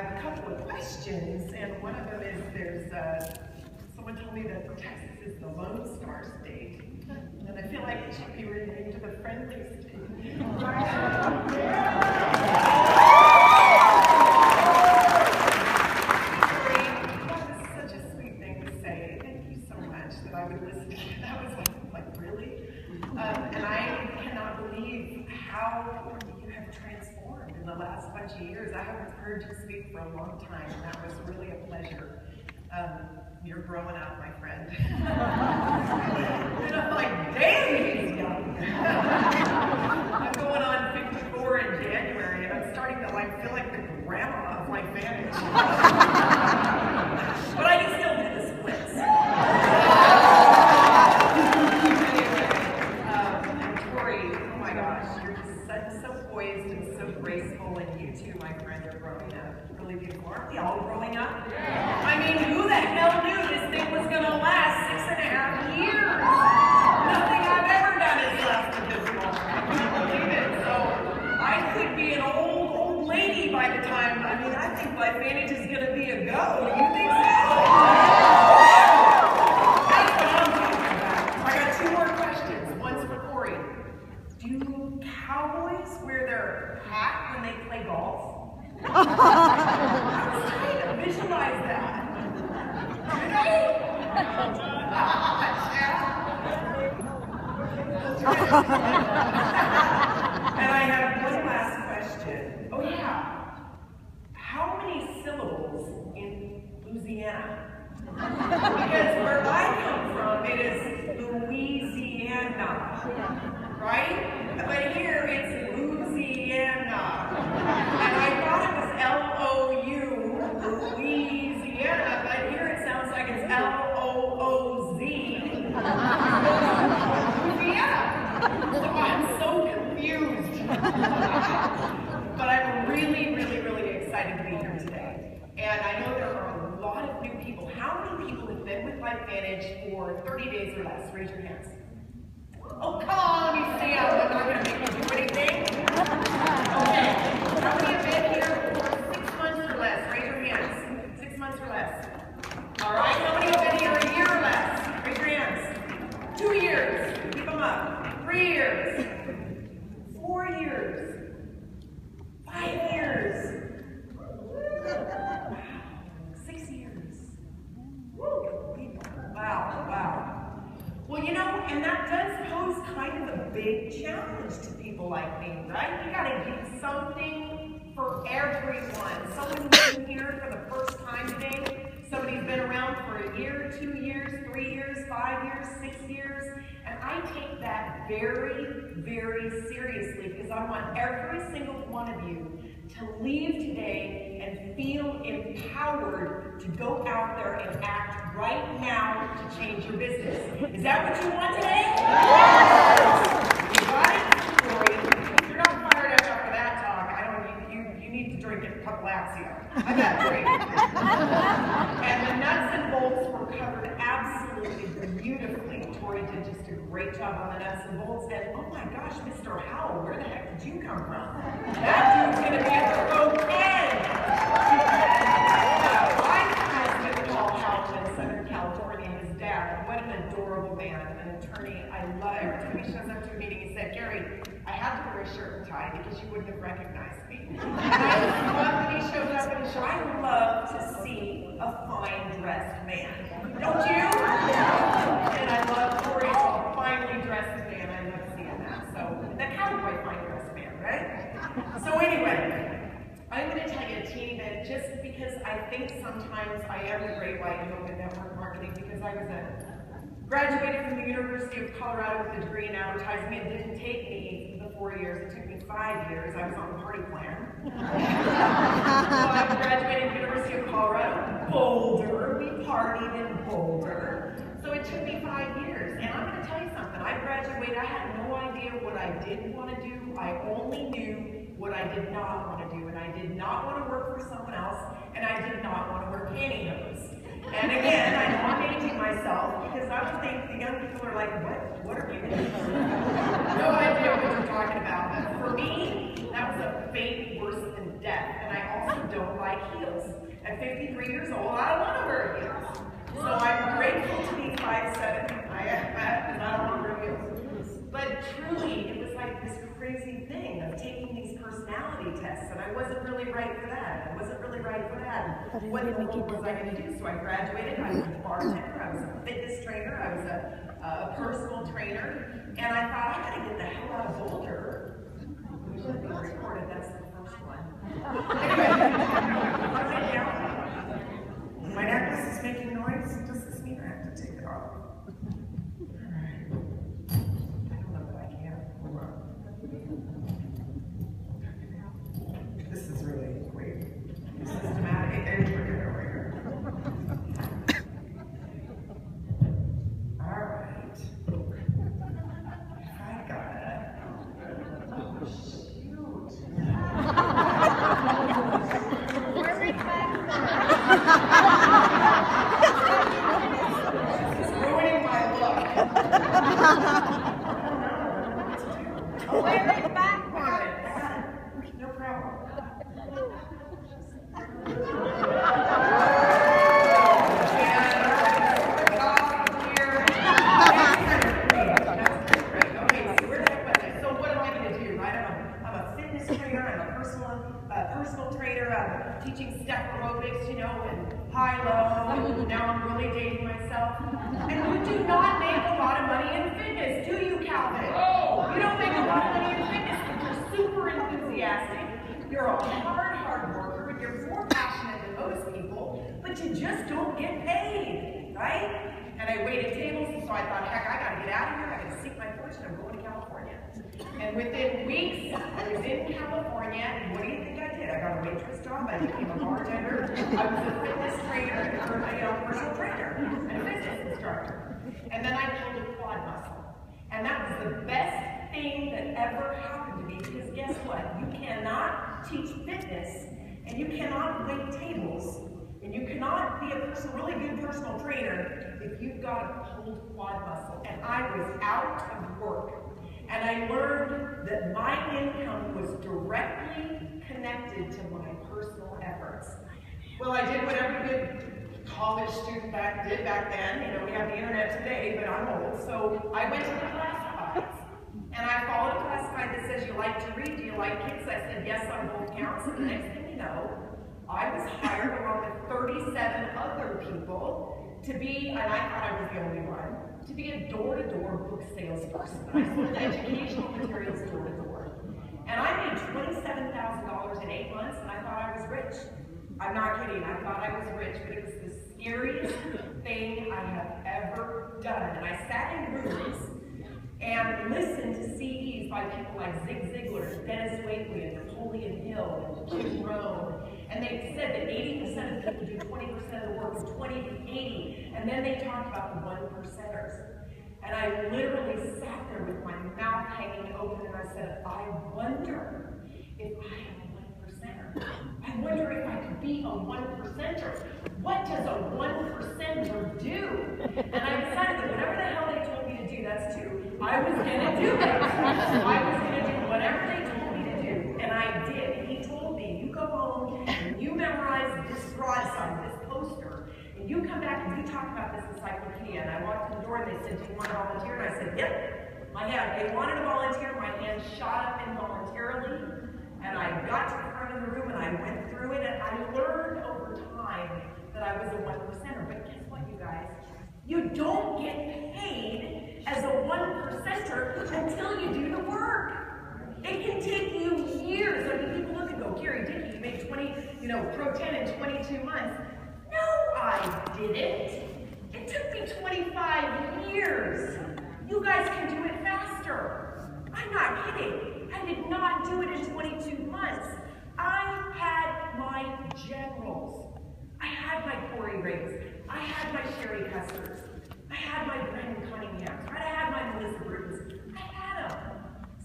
have a couple of questions, and one of them is someone told me that Texas is the Lone Star State, and I feel like it should be renamed to the Friendly State. That was such a sweet thing to say. Thank you so much that I would listen to that. That was like really? And I cannot believe how you have transformed in the last bunch of years. I haven't heard you speak for a long time, and that was really a pleasure. You're growing up, my friend. And I'm like, damn, he's young. I'm going on 54 in January, and I'm starting to feel like the grandma of my family. But I can still do the splits. And Tori, oh my gosh, you're just so poised and so graceful, and you too, my friend, are growing up. Really beautiful. Aren't we all growing up? I mean, who the hell knew this thing was going to last 6.5 years? Nothing I've ever done has lasted this long. I can't believe it. So I could be an old lady by the time. I mean, I think Life Vantage is going to be a go. Do you think so? That's what I'm talking about. I got 2 more questions. One's for Corey. Do cowboys wear their hat when they play golf? I was trying to visualize that. And I have one last question. Oh yeah. How many syllables in Louisiana? Because where I come from, it is Louisiana. Right? But here it's Louisiana. And I thought it was L-O-U, Louisiana, but here it sounds like it's L-O-O-Z. Louisiana. So I'm so confused. But I'm really, really, really excited to be here today. And I know there are a lot of new people. How many people have been with Life Vantage for 30 days or less? Raise your hands. Oh, come on, let me see. I'm not going to make you do anything. Okay. How many have been here for 6 months or less? Raise your hands. 6 months or less. All right. How many have been here a year or less? Raise your hands. 2 years. Keep them up. 3 years. 4 years. 5 years. Wow. 6 years. Woo. Wow. Wow. Well, you know, and that does pose kind of a big challenge to people like me, right? You gotta give something for everyone. Someone who's been here for the first time today, somebody who's been around for a year, 2 years, 3 years, 5 years, 6 years, and I take that very, very seriously because I want every single one of you to leave today and feel empowered to go out there and act right now to change your business. Is that what you want today? Yes! You got it? Corey, if you're not fired up after that talk, you need to drink a couple Axia. I got 3. And the nuts and bolts were covered absolutely beautifully. Tori did just a great job on the nuts and bolts. And oh my gosh, Mr. Howell, where the heck did you come from? That dude's gonna be at the road 10. My husband, Paul Howell, in Southern California, his dad, what an adorable man, an attorney. I love every time he shows up to a meeting, he said, Gary, I had to wear a shirt and tie because you wouldn't have recognized me. And I just love that he shows up in a shirt. I love to see a fine dressed man. Don't you? And I love Corey's finely dressed man. I love seeing that. So that cowboy fine dressed man, right? So anyway, I'm going to tell you a teeny bit just because I think sometimes I am the great white hope in network marketing because I was graduated from the University of Colorado with a degree in advertising. It didn't take me the 4 years. It took me 5 years. I was on the party plan. So I graduated from the University of Colorado, Boulder. We partied in Boulder. So it took me 5 years. And I'm going to tell you something. I graduated. I had no idea what I did want to do. I only knew what I did not want to do. And I did not want to work for someone else. And I did not want to wear pantyhose. And again, I know I'm aging myself because I would think the young people are like, what are you doing? No idea what you're talking about. But for me, that was a fate worse than death. And I also don't like like heels. At 53 years old, I don't want to wear heels. So I'm grateful to be 5'7". I don't want to wear heels. But truly, it was like this crazy thing of taking these personality tests, and I wasn't really right for that. I wasn't really right for that. What in the world was I going to do? So I graduated. I was a bartender. I was a fitness trainer. I was a personal trainer. And I thought, I got to get the hell out of Boulder. We should be recorded. That's the first one. My necklace is making noise. Does this mean I have to take it off? This is really great. Systematic. There's over here. All right. I got it. Oh, shoot. Where is back? This is ruining my look. Where is back? I got it. No problem. Personal trainer, I'm teaching step aerobics, you know, and high-low. Now I'm really dating myself. And you do not make a lot of money in fitness, do you, Calvin? You don't make a lot of money in fitness, but you're super enthusiastic. You're a hard worker, and you're more passionate than most people, but you just don't get paid, right? And I waited tables, and so I thought, heck, I gotta get out of here. I gotta seek my fortune. I'm going to California. And within weeks, I was in California, and what do you think I did? I got a waitress job, I became a bartender, I was a fitness trainer, a personal trainer, and a fitness instructor. And then I built a quad muscle. And that was the best thing that ever happened to me, because guess what? You cannot teach fitness, and you cannot wait tables, and you cannot be a really good personal trainer if you've got a pulled quad muscle. And I was out of work. And I learned that my income was directly connected to my personal efforts. Well, I did what every good college student did back then. You know, we have the internet today, but I'm old. So I went to the classifieds. And I followed a classified that says, you like to read, do you like kids? I said, yes, on both counts. And the next thing you know, I was hired along with 37 other people to be, and I thought I was the only one, to be a door-to-door book salesperson. I sold educational materials door-to-door. And I made $27,000 in 8 months, and I thought I was rich. I'm not kidding, I thought I was rich, but it was the scariest thing I have ever done. And I sat in rooms and listened to CDs by people like Zig Ziglar, Dennis Wakely, and Napoleon Hill, and Jim Rohn. And they said that 80% of people do 20% of the work, and 20 to 80. And then they talked about the 1%ers. And I literally sat there with my mouth hanging open, and I said, I wonder if I am a 1%er. I wonder if I could be a 1%er. What does a 1%er do? And I decided that whatever the hell they told me to do, that's two. I was going to do it. I was going to do whatever they told me to do, and I did. And he told me, you go home and you memorize this broadside, this poster, and you come back and you talk about this encyclopedia. And I walked in the door and they said, do you want to volunteer? And I said, yep. They wanted to volunteer. My hand shot up involuntarily. And I got to the front of the room and I went through it, and I learned over time that I was a 1%er. But guess what, you guys? You don't get paid as a 1%er until you do the work. It can take you years. I mean, people look and go, Gary Dickey, you made Pro 10 in 22 months. No, I didn't. It took me 25 years. You guys can do it faster. I'm not kidding. I did not do it in 22 months. I had my generals. I had my Corey Riggs. I had my Sherry Custards. I had my Brendan Cunninghams. I had my Melissa Brutons. I had them.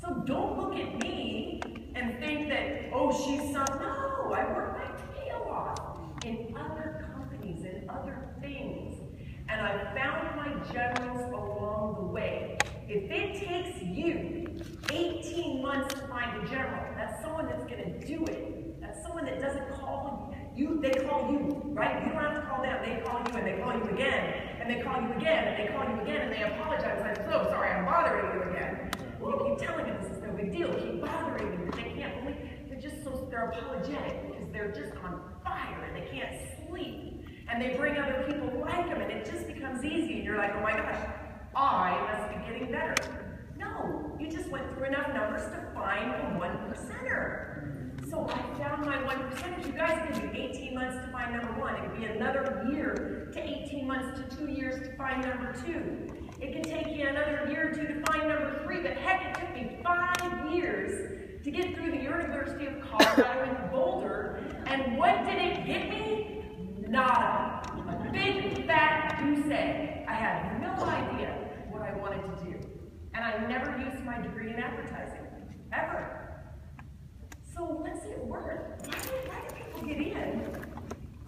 So don't look at me and think that, oh, she's some. No, I worked my tail off in other companies and other things. And I found my generals along the way. If it takes you 18 months to find a general, that's someone that's going to do it. That's someone that doesn't call you and they call you again, and they call you again, and they apologize. I'm so sorry I'm bothering you again. Well, you keep telling them this is no big deal. Keep bothering them. They can't believe, they're apologetic because they're just on fire and they can't sleep. And they bring other people like them, and it just becomes easy. And you're like, oh my gosh, I must be getting better. No, you just went through enough numbers to find a 1%er. So I found my 1%. You guys can do 18 months to find number 1. It could be another year to 18 months to 2 years to find number 2. It can take you another year or 2 to find number 3, but heck, it took me 5 years to get through the University of Colorado in Boulder. And what did it get me? Nada. A big fat goose egg. I had no idea what I wanted to do. And I never used my degree in advertising. Ever. So what's it worth? Why do people get in,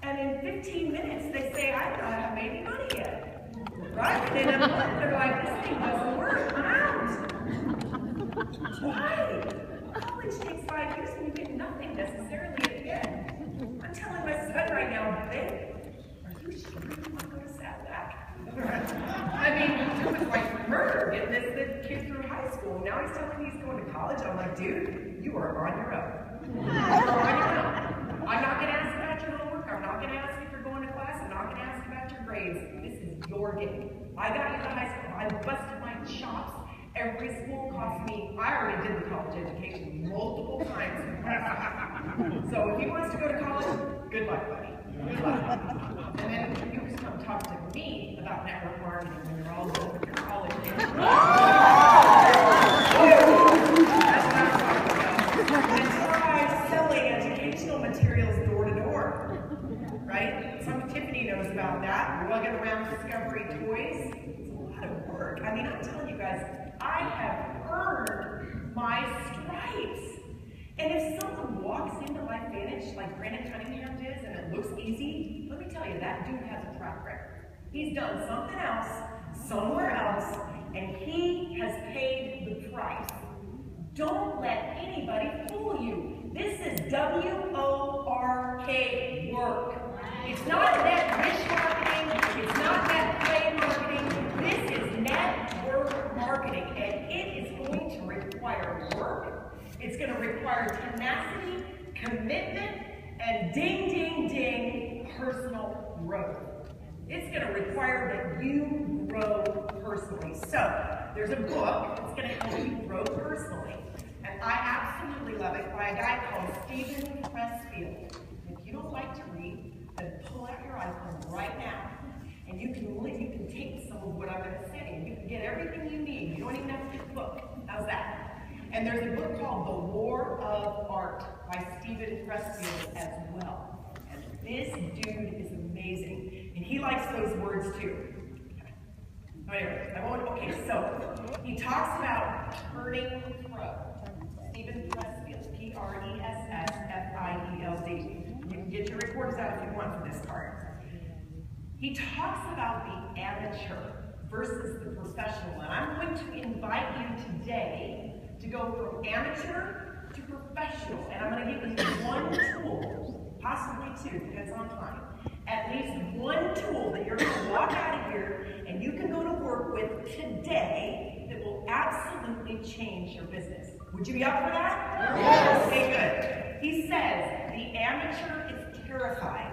and in 15 minutes they say, I don't have made any money yet. Right? And in a month they're like, this thing doesn't work. I'm out. Why? College takes 5 years and you get nothing necessarily at the end. I'm telling my son right now, babe, are you sure you want to go to Saddleback? I mean, it was like murder getting this kid through high school. Now he's telling me he's going to college. I'm like, dude, you are on your own. You're on your own. I'm not going to ask about your homework. I'm not going to ask if you're going to class. I'm not going to ask about your grades. This is your game. I got you to high school. I busted my chops. Every school cost me, I already did the college education multiple times. So if he wants to go to college, good luck, buddy. Good luck. And then you just come talk to me about network marketing when you're all done with your college. That's what I'm talking about. And try selling educational materials door to door. Right? Some Tiffany knows about that. Lugging around Discovery toys. It's a lot of work. I mean, I'm telling you guys, I have earned my stripes. And if someone walks into LifeVantage like Brandon Cunningham did and it looks easy, let me tell you, that dude has a track record. He's done something else, somewhere else, and he has paid the price. Don't let anybody fool you. This is W-O-R-K work. It's not net rich marketing. It's not net play marketing. This is network marketing, and it is going to require work. It's going to require tenacity, commitment, and ding, ding, ding, personal growth. It's going to require that you grow personally. So, there's a book that's going to help you grow personally, and I absolutely love it, by a guy called Stephen Pressfield. If you don't like to read, then pull out your iPhone right now, and you can take some of what I'm going to say, and you can get everything you need. You don't even have to get the book. How's that? And there's a book called The War of Art by Stephen Pressfield as well. And this dude is amazing. And he likes those words too. Anyway, okay, so he talks about turning pro. Stephen Pressfield, Pressfield. You can get your recorders out if you want for this card. He talks about the amateur versus the professional. And I'm going to invite you today to go from amateur to professional. And I'm going to give you one tool, possibly two, depends on time. At least one tool that you're going to walk out of here and you can go to work with today that will absolutely change your business. Would you be up for that? Yes. Okay, good. He says the amateur is terrified.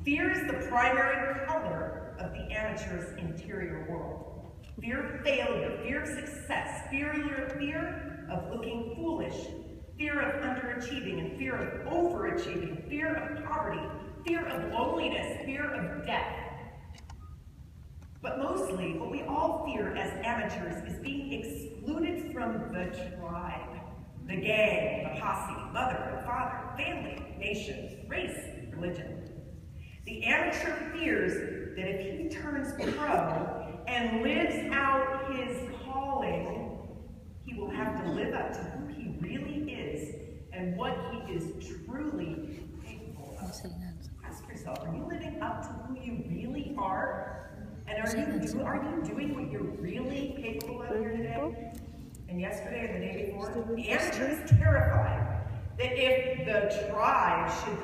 Fear is the primary color of the amateur's interior world. Fear of failure, fear of success, fear of looking foolish, fear of underachieving, and fear of overachieving, fear of poverty, fear of loneliness, fear of death. But mostly, what we all fear as amateurs is being excluded from the tribe, the gang, the posse, mother, father, family, nation, race, religion. The amateur fears that if he turns pro and lives out his calling, he will have to live up to who he really is and what he is truly capable of. Ask yourself, are you living up to who you really are? And are you doing what you're really capable of here today? And yesterday and the day before? The amateur is terrified that if the tribe should